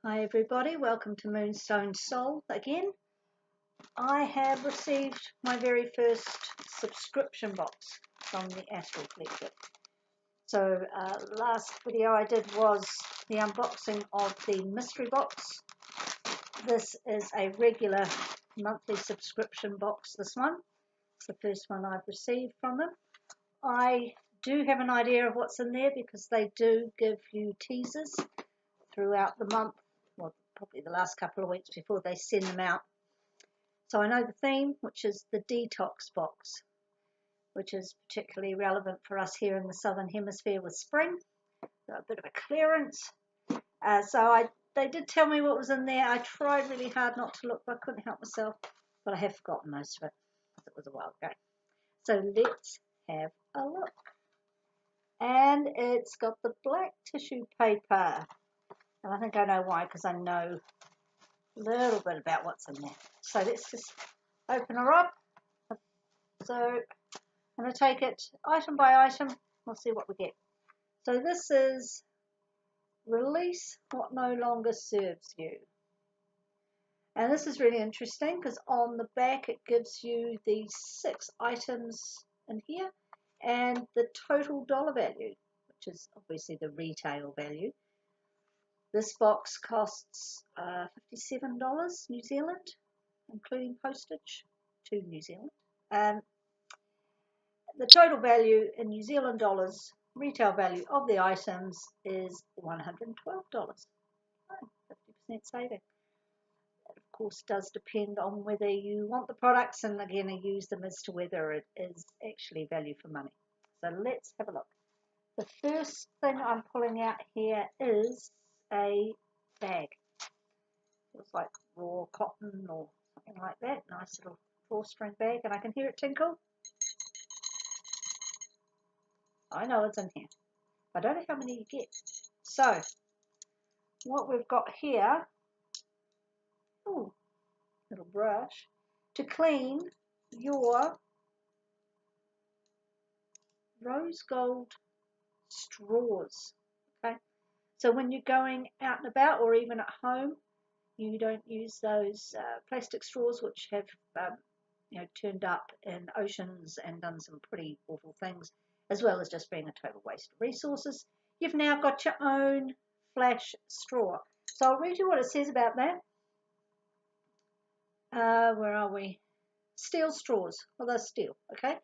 Hi everybody, welcome to Moonstone Soul again. I have received my very first subscription box from the Astral Collective. So last video I did was the unboxing of the mystery box. This is a regular monthly subscription box, this one. It's the first one I've received from them. I do have an idea of what's in there because they do give you teasers throughout the month. Well, probably the last couple of weeks before they send them out. So I know the theme, which is the Detox Box, which is particularly relevant for us here in the Southern Hemisphere with spring. So a bit of a clearance. They did tell me what was in there. I tried really hard not to look, but I couldn't help myself. But I have forgotten most of it, because it was a while ago. So let's have a look. And it's got the black tissue paper. And I think I know why, because I know a little bit about what's in there. So let's just open her up. So I'm going to take it item by item. We'll see what we get. So this is Release What No Longer Serves You. And this is really interesting because on the back it gives you the 6 items in here and the total dollar value, which is obviously the retail value. This box costs $57 New Zealand, including postage to New Zealand. The total value in New Zealand dollars, retail value of the items is $112. 50% saving. That of course does depend on whether you want the products and again I use them as to whether it is actually value for money. So let's have a look. The first thing I'm pulling out here is a bag. Looks like raw cotton or something like that. Nice little drawstring bag, and I can hear it tinkle. I know it's in here. I don't know how many you get. So, what we've got here, little brush, to clean your rose gold straws. Okay, so when you're going out and about or even at home, you don't use those plastic straws which have turned up in oceans and done some pretty awful things, as well as just being a total waste of resources. You've now got your own flash straw. So I'll read you what it says about that. Where are we? Steel straws. Well, they're steel, okay?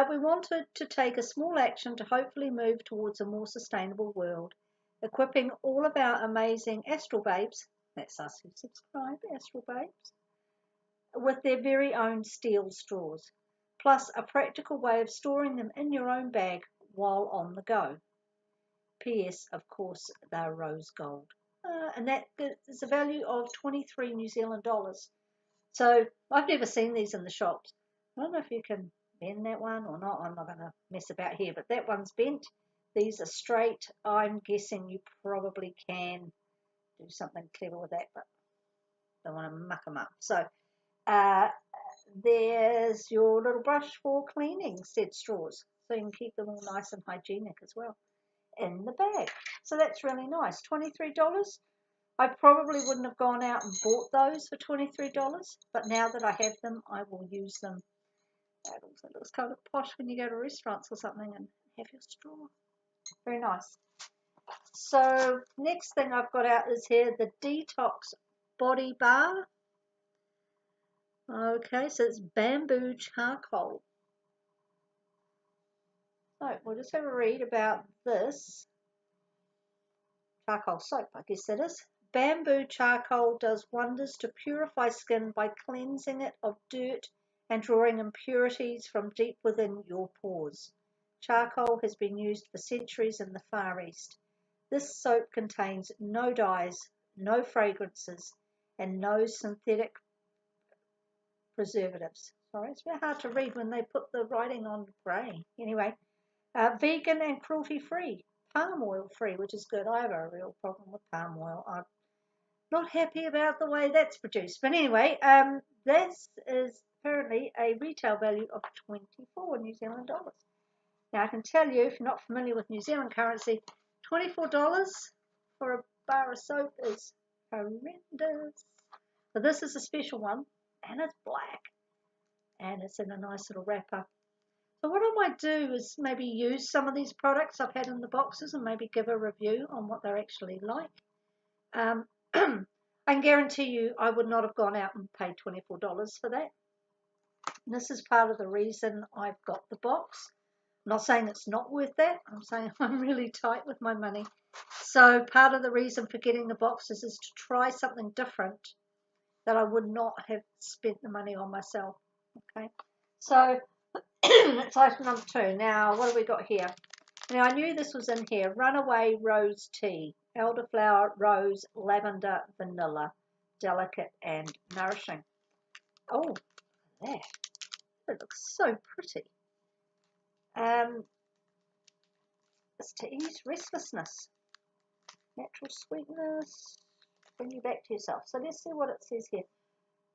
We wanted to take a small action to hopefully move towards a more sustainable world, equipping all of our amazing Astral Babes, that's us who subscribe, Astral Babes, with their very own steel straws, plus a practical way of storing them in your own bag while on the go. P.S. Of course, they're rose gold. And that is a value of 23 New Zealand dollars. So I've never seen these in the shops. I don't know if you can bend that one or not. I'm not going to mess about here, but that one's bent. These are straight. I'm guessing you probably can do something clever with that, but don't want to muck them up. So there's your little brush for cleaning said straws, so you can keep them all nice and hygienic as well in the bag. So that's really nice. $23. I probably wouldn't have gone out and bought those for $23, but now that I have them, I will use them. That also looks kind of posh when you go to restaurants or something and have your straw. Very nice. So next thing I've got out is here the Detox Body Bar. Okay, so it's bamboo charcoal. So we'll just have a read about this. Charcoal soap, I guess it is. Bamboo charcoal does wonders to purify skin by cleansing it of dirt and drawing impurities from deep within your pores. Charcoal has been used for centuries in the Far East. This soap contains no dyes, no fragrances, and no synthetic preservatives. Sorry, it's a bit hard to read when they put the writing on grey. Anyway, vegan and cruelty-free, palm oil free, which is good. I have a real problem with palm oil. I'm not happy about the way that's produced. But anyway, this is apparently a retail value of 24 New Zealand dollars. Now I can tell you, if you're not familiar with New Zealand currency, $24 for a bar of soap is horrendous. So this is a special one, and it's black, and it's in a nice little wrapper. So what I might do is maybe use some of these products I've had in the boxes and maybe give a review on what they're actually like. I can guarantee you I would not have gone out and paid $24 for that. And this is part of the reason I've got the box. I'm not saying it's not worth that. I'm saying I'm really tight with my money. So part of the reason for getting the boxes is to try something different that I would not have spent the money on myself. Okay, so that's item number 2. Now, what have we got here? Now, I knew this was in here. Runaway Rose Tea. Elderflower, rose, lavender, vanilla. Delicate and nourishing. Oh, that. It looks so pretty. It's to ease restlessness. Natural sweetness. Bring you back to yourself. So let's see what it says here.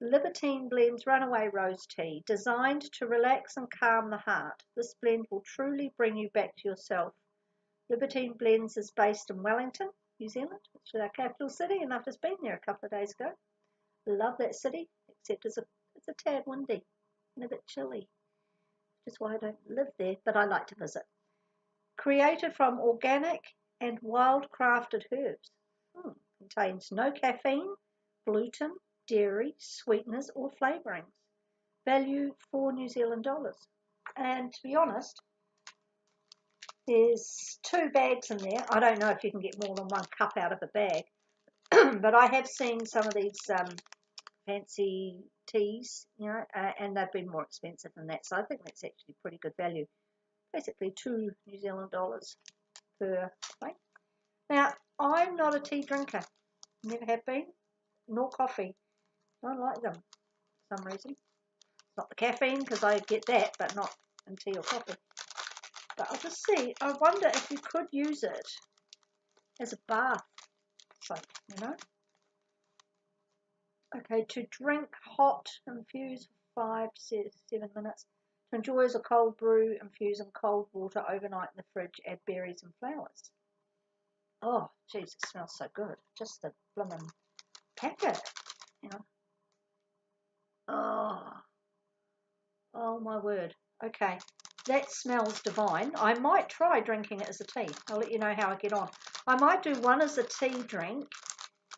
Libertine blends runaway rose tea, designed to relax and calm the heart. This blend will truly bring you back to yourself. Libertine Blends is based in Wellington, New Zealand, which is our capital city, and I've just been there a couple of days ago. Love that city, except it's a tad windy and a bit chilly, which is why I don't live there, but I like to visit. Created from organic and wild-crafted herbs. Contains no caffeine, gluten, dairy, sweeteners or flavourings. Value $4 New Zealand. And to be honest, there's 2 bags in there. I don't know if you can get more than 1 cup out of a bag, but I have seen some of these fancy teas, and they've been more expensive than that. So I think that's actually pretty good value. Basically $2 New Zealand per plate. Now, I'm not a tea drinker. Never have been, nor coffee. Don't like them for some reason. Not the caffeine, because I get that, but not in tea or coffee. But I'll just see. I wonder if you could use it as a bath soap, Okay, to drink hot, infuse for 5 to 7 minutes. To enjoy as a cold brew, infuse in cold water overnight in the fridge, add berries and flowers. Oh, geez, it smells so good. Just the blimmin' packet, Oh my word. Okay, that smells divine. I might try drinking it as a tea. I'll let you know how I get on. I might do one as a tea drink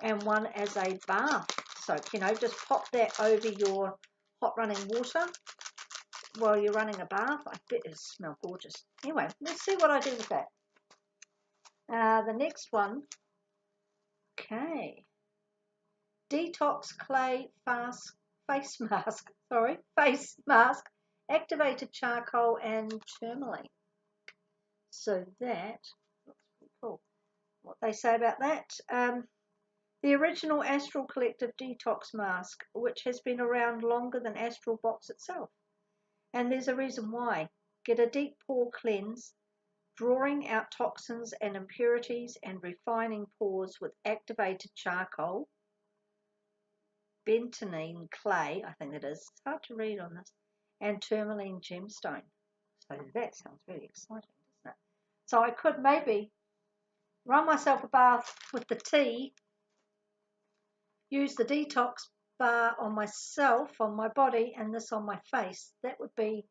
and one as a bath soap. Just pop that over your hot running water while you're running a bath. I bet it smells gorgeous. Anyway, let's see what I do with that. The next one. Okay. Detox Clay face mask, activated charcoal and tourmaline. So that looks pretty cool. What they say about that? The original Astral Collective Detox Mask, which has been around longer than Astral Box itself. And there's a reason why. Get a deep pore cleanse, drawing out toxins and impurities and refining pores with activated charcoal, bentonine clay, I think it is. It's hard to read on this, and tourmaline gemstone. So that sounds really exciting, doesn't it? So I could maybe run myself a bath with the tea, use the detox bar on myself, on my body, and this on my face. That would be,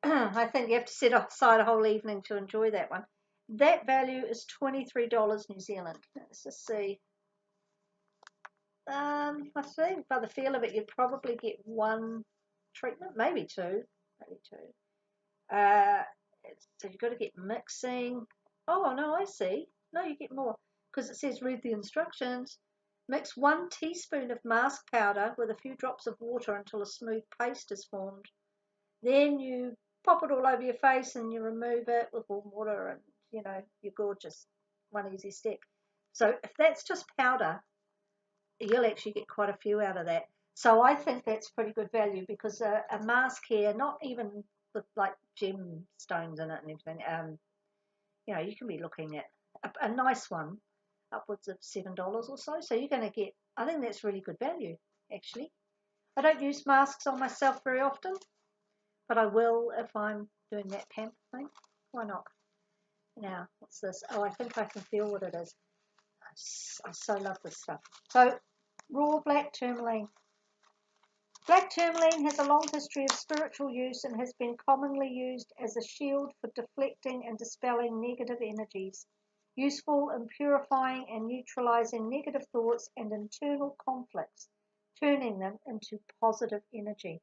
I think you have to set aside a whole evening to enjoy that one. That value is $23 New Zealand. Let's just see. I think by the feel of it, you'd probably get 1 treatment, maybe 2. So you've got to get mixing. Oh, no, I see. No, you get more because it says read the instructions. Mix 1 teaspoon of mask powder with a few drops of water until a smooth paste is formed. Then you pop it all over your face and you remove it with warm water and, you're gorgeous. 1 easy step. So if that's just powder, you'll actually get quite a few out of that. So I think that's pretty good value because a mask here, not even with like gemstones in it and everything, you can be looking at a nice one upwards of $7 or so. So you're going to get, I think that's really good value, actually. I don't use masks on myself very often, but I will if I'm doing that pamper thing. Why not? Now, what's this? Oh, I think I can feel what it is. I so love this stuff. So, raw black tourmaline. Black tourmaline has a long history of spiritual use and has been commonly used as a shield for deflecting and dispelling negative energies, useful in purifying and neutralizing negative thoughts and internal conflicts, turning them into positive energy.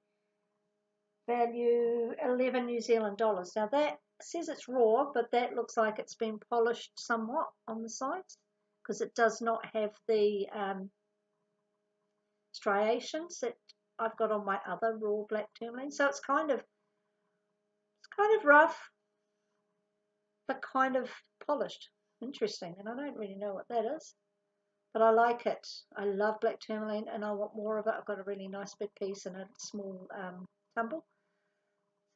Value 11 New Zealand dollars. Now that says it's raw, but that looks like it's been polished somewhat on the sides because it does not have the striations that I've got on my other raw black tourmaline. So it's kind of rough, but kind of polished. Interesting, and I don't really know what that is, but I like it. I love black tourmaline, and I want more of it. I've got a really nice big piece and a small tumble.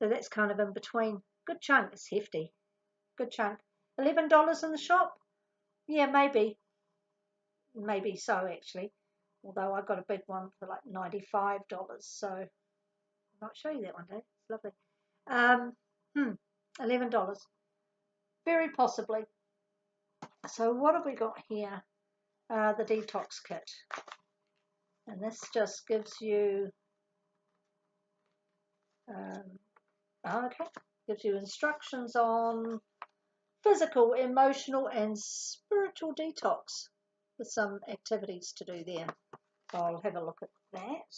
So that's kind of in between. Good chunk. It's hefty. Good chunk. $11 in the shop? Yeah, maybe. Maybe so, actually. Although I got a big one for like $95. So I might show you that one day. It's lovely. $11. Very possibly. So what have we got here? The detox kit. And this just gives you... gives you instructions on physical, emotional, and spiritual detox with some activities to do there. So I'll have a look at that.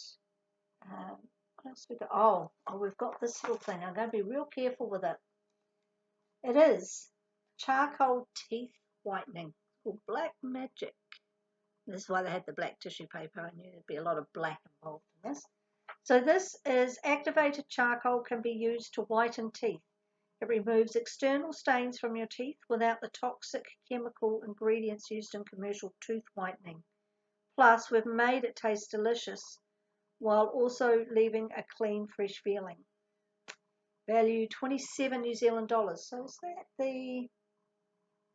What else we got? Oh, we've got this little thing. I'm going to be real careful with it. It is charcoal teeth whitening. It's called Black Magic. This is why they had the black tissue paper. I knew there'd be a lot of black involved in this. So this is activated charcoal, can be used to whiten teeth. It removes external stains from your teeth without the toxic chemical ingredients used in commercial tooth whitening. Plus, we've made it taste delicious while also leaving a clean, fresh feeling. Value 27 New Zealand dollars. So is that the...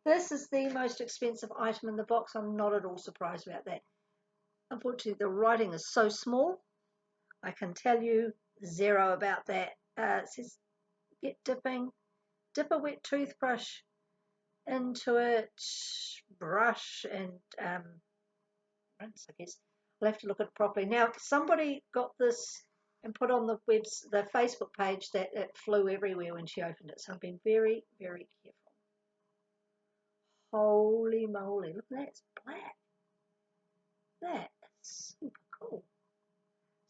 This is the most expensive item in the box. I'm not at all surprised about that. Unfortunately, the writing is so small. I can tell you zero about that. It says get dipping, dip a wet toothbrush into it, brush and rinse, I guess. I'll have to look at it properly. Now, somebody got this and put on the Facebook page that it flew everywhere when she opened it. So I've been very, very careful. Holy moly, look at that, it's black. That's super cool.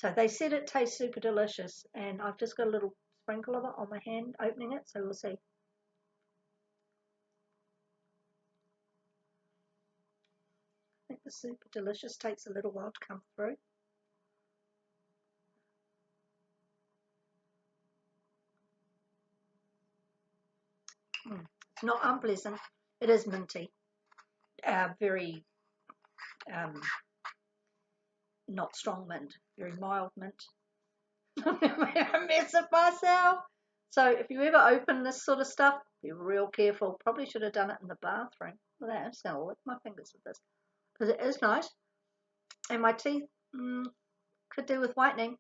So they said it tastes super delicious, and I've just got a little sprinkle of it on my hand opening it, so we'll see. I think the super delicious takes a little while to come through. It's not unpleasant. It is minty. Very not strong mint, very mild mint. I'm going to make a mess of myself. So if you ever open this sort of stuff, be real careful. Probably should have done it in the bathroom. Look at that, I'm just going to lick my fingers with this because it is nice. And my teeth could do with whitening.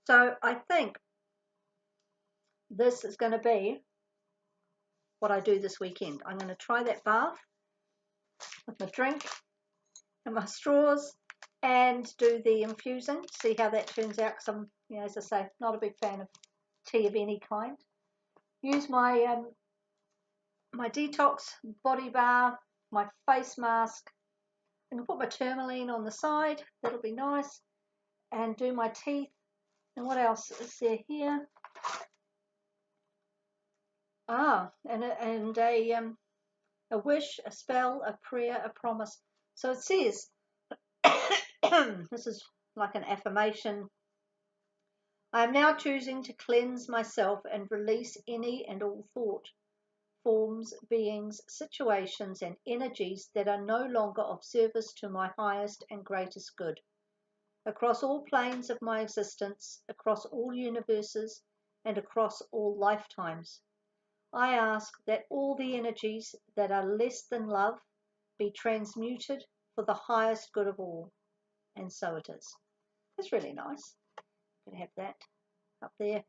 So I think this is going to be what I do this weekend. I'm going to try that bath with my drink and my straws and do the infusing, see how that turns out, because I'm, you know, as I say, not a big fan of tea of any kind. Use my my detox body bar, my face mask. I'm going to put my tourmaline on the side, that'll be nice, and do my teeth. And what else is there here? And a wish, a spell, a prayer, a promise. So it says, this is like an affirmation. I am now choosing to cleanse myself and release any and all thought, forms, beings, situations, and energies that are no longer of service to my highest and greatest good. Across all planes of my existence, across all universes, and across all lifetimes, I ask that all the energies that are less than love be transmuted for the highest good of all. And so it is. That's really nice. You can have that up there,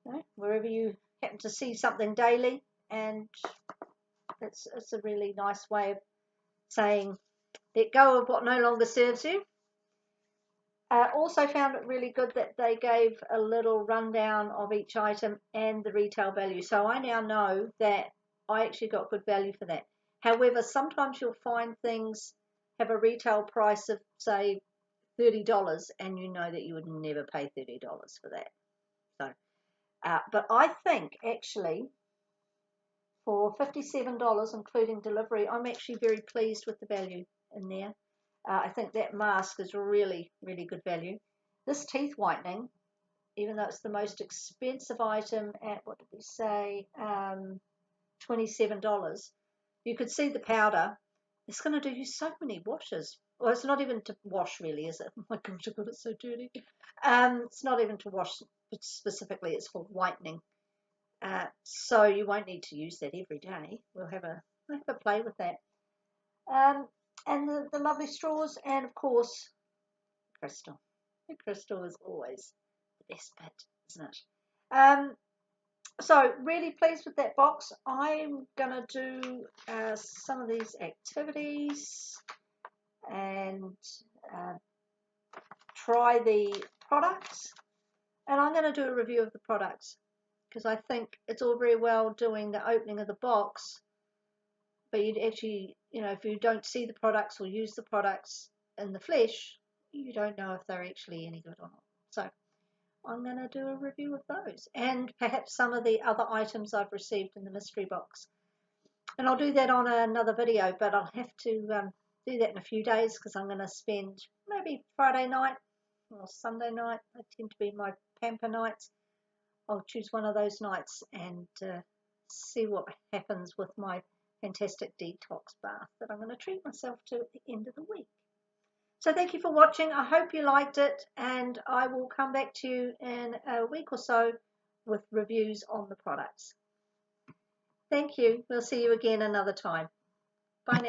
you know, wherever you happen to see something daily, and it's a really nice way of saying, let go of what no longer serves you. Also found it really good that they gave a little rundown of each item and the retail value. So I now know that I actually got good value for that. However, sometimes you'll find things have a retail price of, say, $30, and you know that you would never pay $30 for that. So, but I think actually for $57, including delivery, I'm actually very pleased with the value in there. I think that mask is really, really good value. This teeth whitening, even though it's the most expensive item at, what did we say, $27, you could see the powder. It's going to do you so many washes. Well, it's not even to wash, really, is it? Oh my gosh, I got it so dirty. It's not even to wash specifically. It's for whitening. So you won't need to use that every day. We'll have a play with that. And the lovely straws, and of course, crystal. The crystal is always the best bit, isn't it? So really pleased with that box. I'm gonna do some of these activities and try the products, and I'm going to do a review of the products, because I think it's all very well doing the opening of the box, but you'd actually, if you don't see the products or use the products in the flesh, you don't know if they're actually any good or not. So I'm going to do a review of those, and perhaps some of the other items I've received in the mystery box. And I'll do that on another video, but I'll have to do that in a few days, because I'm going to spend maybe Friday night or Sunday night. They tend to be my pamper nights. I'll choose one of those nights and see what happens with my fantastic detox bath that I'm going to treat myself to at the end of the week. So thank you for watching. I hope you liked it, and I will come back to you in a week or so with reviews on the products. Thank you. We'll see you again another time. Bye now.